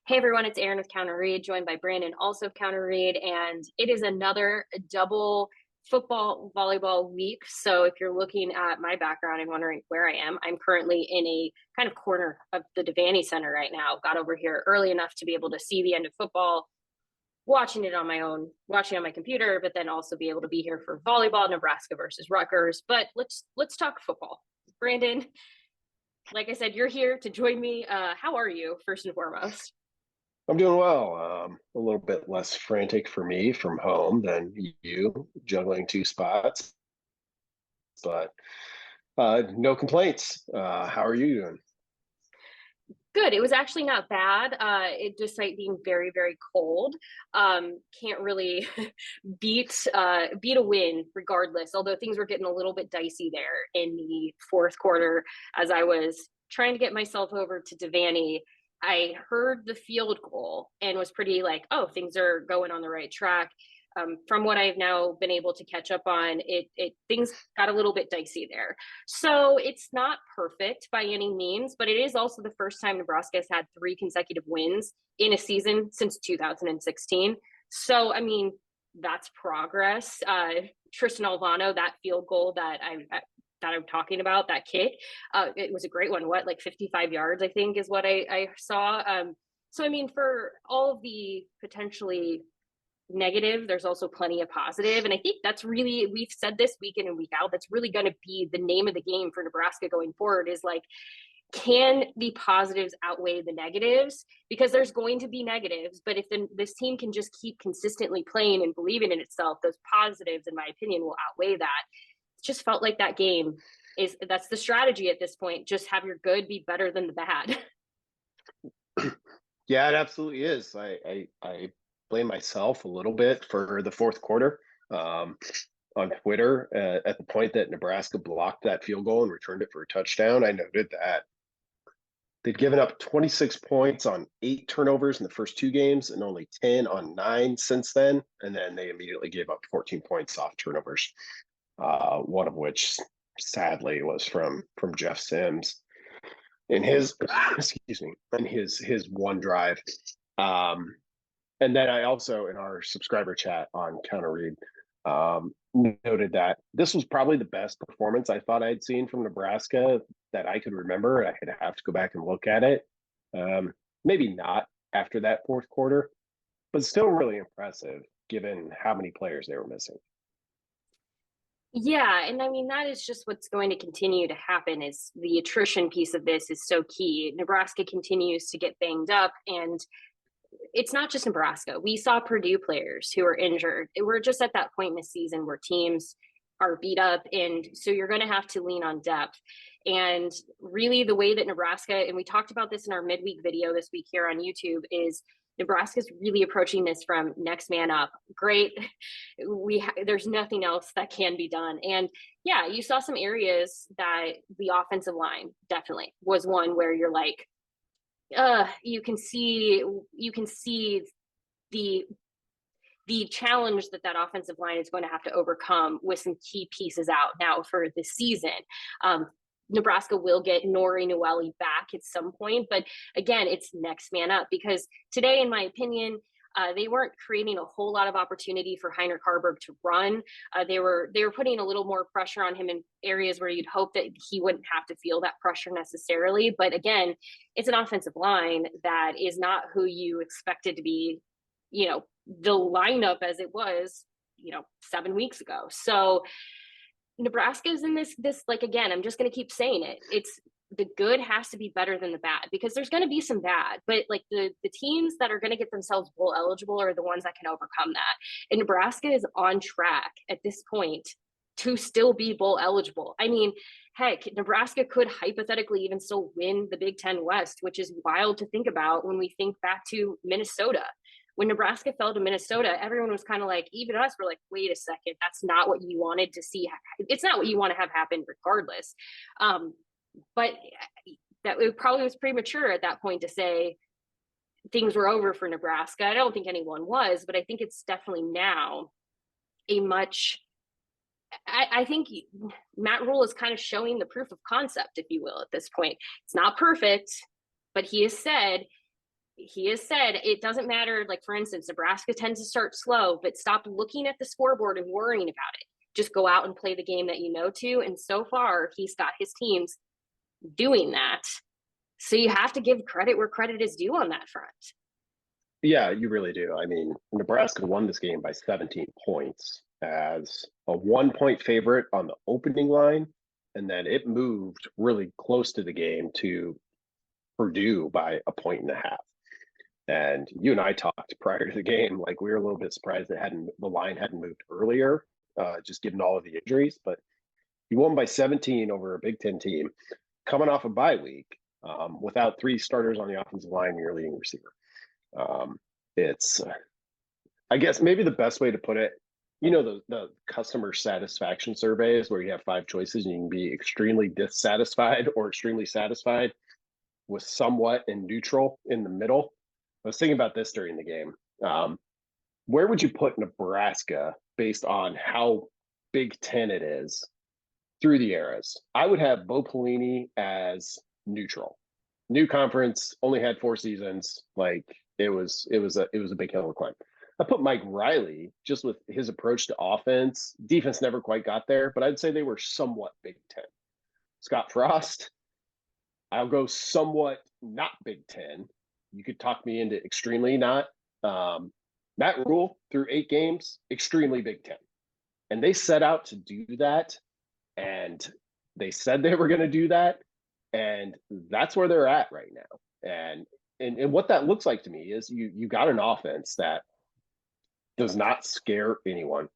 Hey everyone, it's Erin with Counter Read, joined by Brandon, also of Counter Read, and it is another double football volleyball week. So if you're looking at my background and wondering where I am, I'm currently in a kind of corner of the Devaney Center right now. Got over here early enough to be able to see the end of football, watching it on my own, watching on my computer, but then also be able to be here for volleyball, Nebraska versus Rutgers. But let's talk football. Brandon, like I said, you're here to join me. How are you, first and foremost? I'm doing well. A little bit less frantic for me from home than you, juggling two spots, but no complaints. How are you doing? Good. It was actually not bad. It despite being very, very cold. Can't really beat a win regardless. Although things were getting a little bit dicey there in the fourth quarter as I was trying to get myself over to Devaney. I heard the field goal and was pretty like, oh, things are going on the right track. From what I've now been able to catch up on, it things got a little bit dicey there. So it's not perfect by any means, but it is also the first time Nebraska has had three consecutive wins in a season since 2016. So I mean, that's progress. Tristan Alvano, that field goal that I'm talking about, that kick, it was a great one. What, like 55 yards, I think, is what I saw. So I mean, for all of the potentially negative, there's also plenty of positive. And I think that's really, we've said this week in and week out, that's really going to be the name of the game for Nebraska going forward is like, can the positives outweigh the negatives? Because there's going to be negatives, but if this team can just keep consistently playing and believing in itself, those positives, in my opinion, will outweigh that. It just felt like that game that's the strategy at this point. Just have your good be better than the bad. Yeah, it absolutely is. I blame myself a little bit for the fourth quarter. On Twitter, at the point that Nebraska blocked that field goal and returned it for a touchdown, I noted that they'd given up 26 points on 8 turnovers in the first two games and only 10 on 9 since then. And then they immediately gave up 14 points off turnovers, one of which sadly was from Jeff Sims in his excuse me, in his one drive. Um, and then I also in our subscriber chat on Counter Read noted that this was probably the best performance I thought I'd seen from Nebraska that I could remember. I'd have to go back and look at it. Maybe not after that fourth quarter, but still really impressive given how many players they were missing. Yeah, and I mean that is just what's going to continue to happen is the attrition piece of this is so key. Nebraska continues to get banged up and it's not just Nebraska. We saw Purdue players who are injured. We're just at that point in the season where teams are beat up and so you're going to have to lean on depth. And really the way that Nebraska, and we talked about this in our midweek video this week here on YouTube, is Nebraska's really approaching this from next man up. Great. There's nothing else that can be done. And yeah, you saw some areas that the offensive line definitely was one where you're like, you can see the challenge that offensive line is going to have to overcome with some key pieces out now for this season. Nebraska will get Nori Noeli back at some point, but again, it's next man up because today, in my opinion, they weren't creating a whole lot of opportunity for Heinrich Harburg to run. They were putting a little more pressure on him in areas where you'd hope that he wouldn't have to feel that pressure necessarily. But again, it's an offensive line that is not who you expected to be, the lineup as it was, 7 weeks ago. So Nebraska's in this like, again, I'm just going to keep saying it. It's the good has to be better than the bad because there's going to be some bad, but like the teams that are going to get themselves bowl eligible are the ones that can overcome that. And Nebraska is on track at this point to still be bowl eligible. I mean, heck, Nebraska could hypothetically even still win the Big Ten West, which is wild to think about when we think back to Minnesota. When Nebraska fell to Minnesota, everyone was kind of like, even us were like, wait a second, that's not what you wanted to see. It's not what you want to have happen regardless. But that it probably was premature at that point to say things were over for Nebraska. I don't think anyone was, but I think it's definitely now a much, I think Matt Rule is kind of showing the proof of concept, if you will, at this point. It's not perfect, but he has said, he has said it doesn't matter. Like, for instance, Nebraska tends to start slow, but stop looking at the scoreboard and worrying about it. Just go out and play the game that you know to. And so far, he's got his teams doing that. So you have to give credit where credit is due on that front. Yeah, you really do. I mean, Nebraska won this game by 17 points as a 1 point favorite on the opening line. And then it moved really close to the game to Purdue by a point and a half. And you and I talked prior to the game, like we were a little bit surprised the line hadn't moved earlier, just given all of the injuries. But you won by 17 over a Big Ten team coming off a bye week without three starters on the offensive line and your leading receiver. It's, I guess, maybe the best way to put it, the customer satisfaction surveys where you have 5 choices and you can be extremely dissatisfied or extremely satisfied with somewhat and neutral in the middle. I was thinking about this during the game. Where would you put Nebraska based on how Big Ten it is through the eras? I would have Bo Pelini as neutral. New conference, only had 4 seasons. Like it was a big hill to climb. I put Mike Riley just with his approach to offense. Defense never quite got there, but I'd say they were somewhat Big Ten. Scott Frost, I'll go somewhat not Big Ten. You could talk me into extremely not. Matt Rule through 8 games, extremely Big Ten. And they set out to do that. And they said they were going to do that. And that's where they're at right now. And what that looks like to me is you got an offense that does not scare anyone.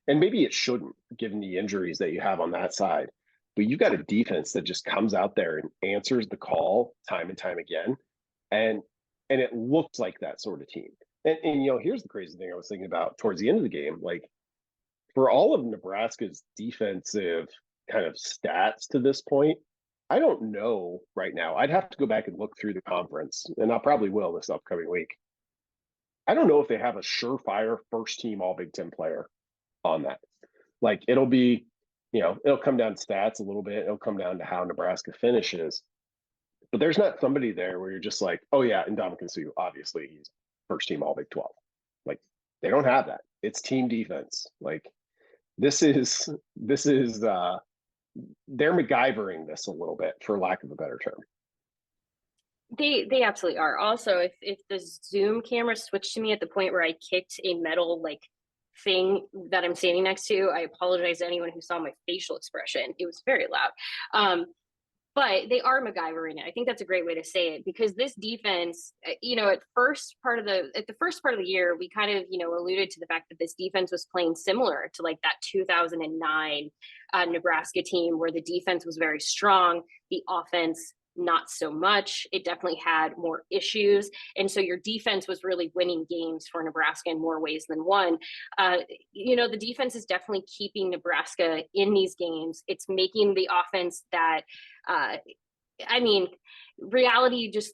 And maybe it shouldn't, given the injuries that you have on that side. But you got a defense that just comes out there and answers the call time and time again. And it looks like that sort of team. And here's the crazy thing I was thinking about towards the end of the game. Like, for all of Nebraska's defensive kind of stats to this point, I don't know right now. I'd have to go back and look through the conference, and I probably will this upcoming week. I don't know if they have a surefire first team All Big Ten player on that. Like, it'll be, it'll come down to stats a little bit. It'll come down to how Nebraska finishes. But there's not somebody there where you're just like, oh yeah, and Ndamukong Suh, obviously he's first team All Big 12. Like, they don't have that. It's team defense. Like, this is they're MacGyvering this a little bit, for lack of a better term. They absolutely are. Also, if the Zoom camera switched to me at the point where I kicked a metal like thing that I'm standing next to, I apologize to anyone who saw my facial expression. It was very loud. But they are MacGyvering it. I think that's a great way to say it, because this defense, at the first part of the year, we kind of, alluded to the fact that this defense was playing similar to like that 2009 Nebraska team, where the defense was very strong, the offense not so much. It definitely had more issues. And so your defense was really winning games for Nebraska in more ways than one. The defense is definitely keeping Nebraska in these games. It's making the offense that, the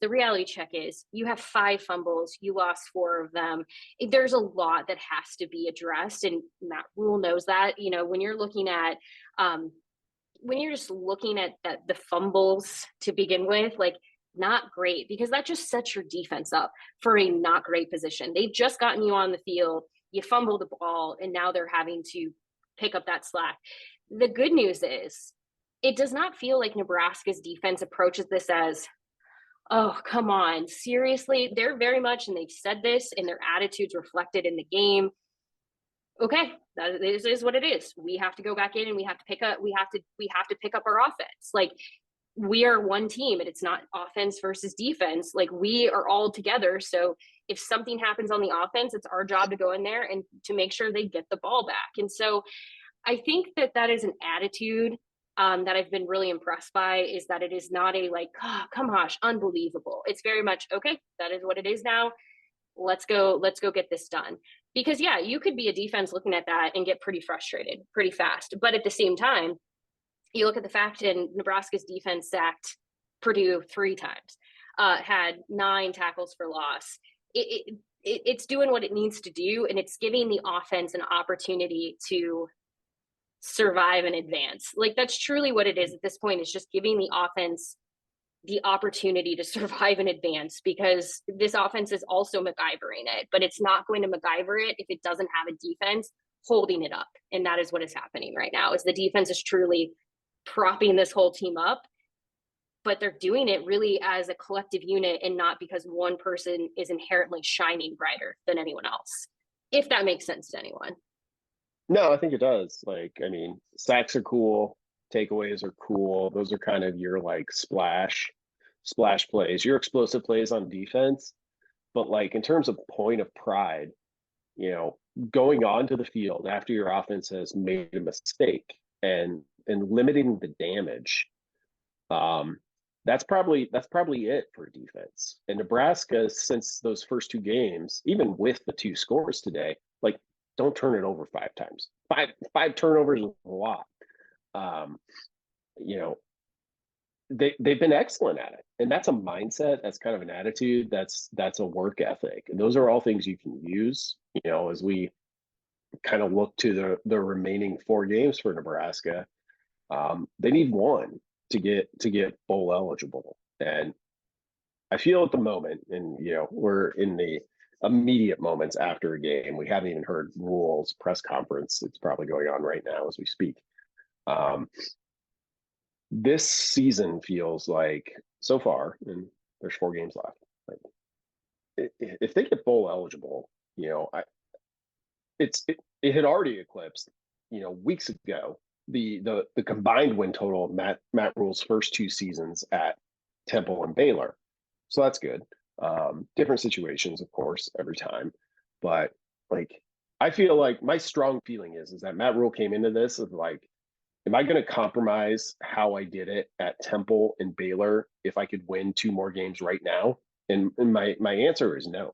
reality check is you have 5 fumbles, you lost 4 of them. There's a lot that has to be addressed. And Matt Rule knows that, when you're looking at, when you're just looking at the fumbles to begin with, like, not great, because that just sets your defense up for a not great position. They've just gotten you on the field, you fumble the ball, and now they're having to pick up that slack. The good news is it does not feel like Nebraska's defense approaches this as, oh, come on, seriously. They're very much, and they've said this, and their attitudes reflected in the game. Okay, that is what it is. We have to go back in and we have to pick up our offense. Like, we are one team, and it's not offense versus defense. Like, we are all together. So if something happens on the offense, it's our job to go in there and to make sure they get the ball back. And so I think that is an attitude that I've been really impressed by, is that it is not a like, oh, come on, unbelievable. It's very much, okay, that is what it is now. Let's go get this done. Because yeah, you could be a defense looking at that and get pretty frustrated pretty fast. But at the same time, you look at the fact in Nebraska's defense sacked Purdue 3 times, had 9 tackles for loss. It's doing what it needs to do, and it's giving the offense an opportunity to survive and advance. Like, that's truly what it is at this point. It's just giving the offense the opportunity to survive in advance, because this offense is also MacGyvering it, but it's not going to MacGyver it if it doesn't have a defense holding it up. And that is what is happening right now, is the defense is truly propping this whole team up, but they're doing it really as a collective unit and not because one person is inherently shining brighter than anyone else, if that makes sense to anyone. No, I think it does. Like, I mean, sacks are cool, takeaways are cool. Those are kind of your like splash plays, your explosive plays on defense. But like in terms of point of pride, you know, going onto the field after your offense has made a mistake and limiting the damage, that's probably it for defense. And Nebraska, since those first two games, even with the two scores today, like don't turn it over 5 times. Five turnovers is a lot. You know, they've been excellent at it, and that's a mindset. That's kind of an attitude. That's a work ethic, and those are all things you can use. You know, as we kind of look to the remaining 4 games for Nebraska, they need one to get bowl eligible, and I feel at the moment, and you know, we're in the immediate moments after a game. We haven't even heard Rule's press conference. It's probably going on right now as we speak. This season feels like, so far, and there's 4 games left, like if they get bowl eligible, you know, it had already eclipsed, you know, weeks ago, the combined win total of Matt Rule's first 2 seasons at Temple and Baylor. So that's good. Different situations, of course, every time. But like, I feel like my strong feeling is that Matt Rule came into this of like, am I going to compromise how I did it at Temple and Baylor if I could win 2 more games right now? And my answer is no.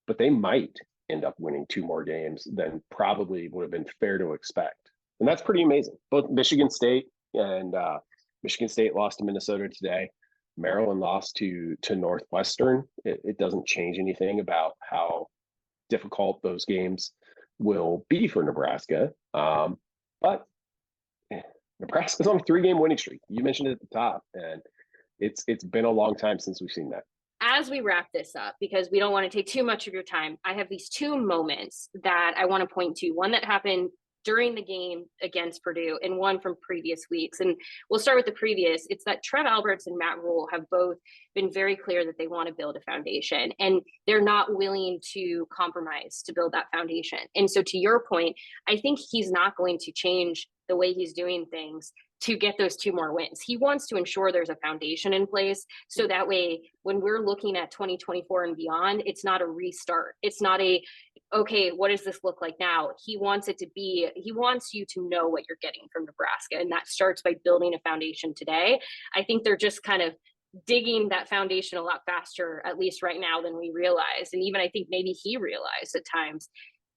But they might end up winning 2 more games than probably would have been fair to expect. And that's pretty amazing. Both Michigan State and Michigan State lost to Minnesota today. Maryland lost to Northwestern. It doesn't change anything about how difficult those games will be for Nebraska. But Nebraska's on a 3-game winning streak. You mentioned it at the top, and it's been a long time since we've seen that. As we wrap this up, because we don't want to take too much of your time, I have these 2 moments that I want to point to. One that happened during the game against Purdue and one from previous weeks. And we'll start with the previous. It's that Trev Alberts and Matt Rule have both been very clear that they want to build a foundation, and they're not willing to compromise to build that foundation. And so to your point, I think he's not going to change the way he's doing things to get those 2 more wins. He wants to ensure there's a foundation in place, so that way when we're looking at 2024 and beyond, it's not a restart. It's not a, okay, what does this look like now? He wants you to know what you're getting from Nebraska, and that starts by building a foundation today. I think they're just kind of digging that foundation a lot faster, at least right now, than we realize. And even I think maybe he realized at times.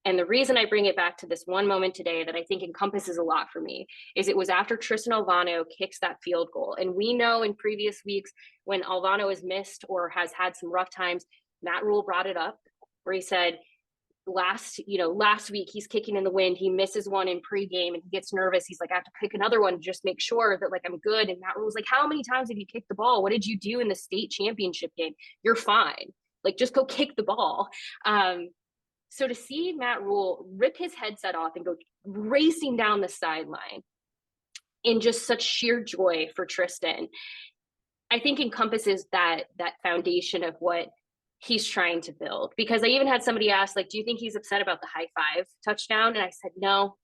And the reason I bring it back to this one moment today that I think encompasses a lot for me is it was after Tristan Alvano kicks that field goal. And we know in previous weeks when Alvano has missed or has had some rough times, Matt Rule brought it up where he said, last week he's kicking in the wind. He misses one in pregame and he gets nervous. He's like, I have to pick another one to just make sure that like I'm good. And Matt Rule's like, how many times have you kicked the ball? What did you do in the state championship game? You're fine. Like, just go kick the ball. So to see Matt Rule rip his headset off and go racing down the sideline in just such sheer joy for Tristan, I think encompasses that foundation of what he's trying to build. Because I even had somebody ask, like, do you think he's upset about the high 5 touchdown? And I said, no,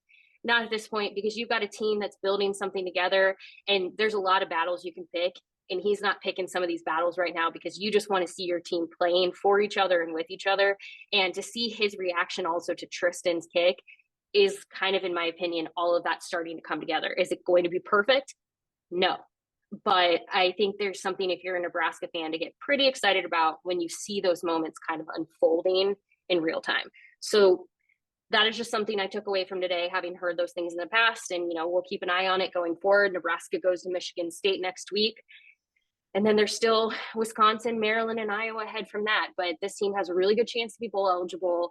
not at this point, because you've got a team that's building something together, and there's a lot of battles you can pick. And he's not picking some of these battles right now because you just want to see your team playing for each other and with each other. And to see his reaction also to Tristan's kick is kind of, in my opinion, all of that starting to come together. Is it going to be perfect? No. But I think there's something, if you're a Nebraska fan, to get pretty excited about when you see those moments kind of unfolding in real time. So that is just something I took away from today, having heard those things in the past. And, we'll keep an eye on it going forward. Nebraska goes to Michigan State next week. And then there's still Wisconsin, Maryland, and Iowa ahead from that. But this team has a really good chance to be bowl eligible.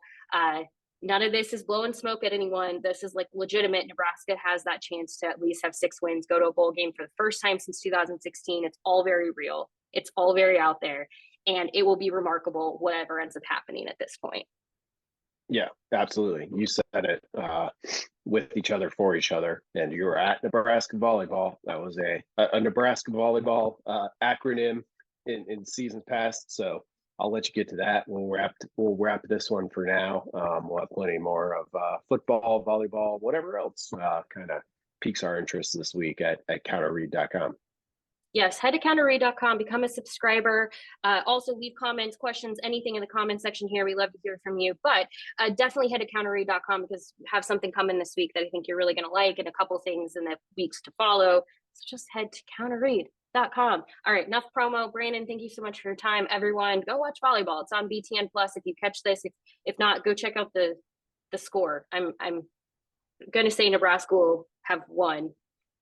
None of this is blowing smoke at anyone. This is like legitimate. Nebraska has that chance to at least have 6 wins, go to a bowl game for the first time since 2016. It's all very real. It's all very out there. And it will be remarkable whatever ends up happening at this point. Yeah, absolutely. You said it, with each other, for each other. And you were at Nebraska volleyball. That was a Nebraska volleyball acronym in seasons past. So I'll let you get to that. We'll wrap this one for now. We'll have plenty more of football, volleyball, whatever else kind of piques our interest this week at counterread.com. Yes, head to counterread.com, become a subscriber. Also leave comments, questions, anything in the comment section here. We love to hear from you, but definitely head to counterread.com because we have something coming this week that I think you're really going to like, and a couple things in the weeks to follow. So just head to counterread.com. All right, enough promo. Brandon, thank you so much for your time. Everyone, go watch volleyball. It's on BTN Plus if you catch this. If not, go check out the score. I'm going to say Nebraska will have won,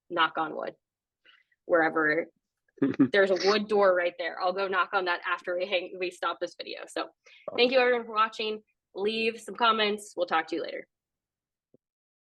knock on wood, wherever. There's a wood door right there. I'll go knock on that after we stop this video. So thank you everyone for watching. Leave some comments. We'll talk to you later.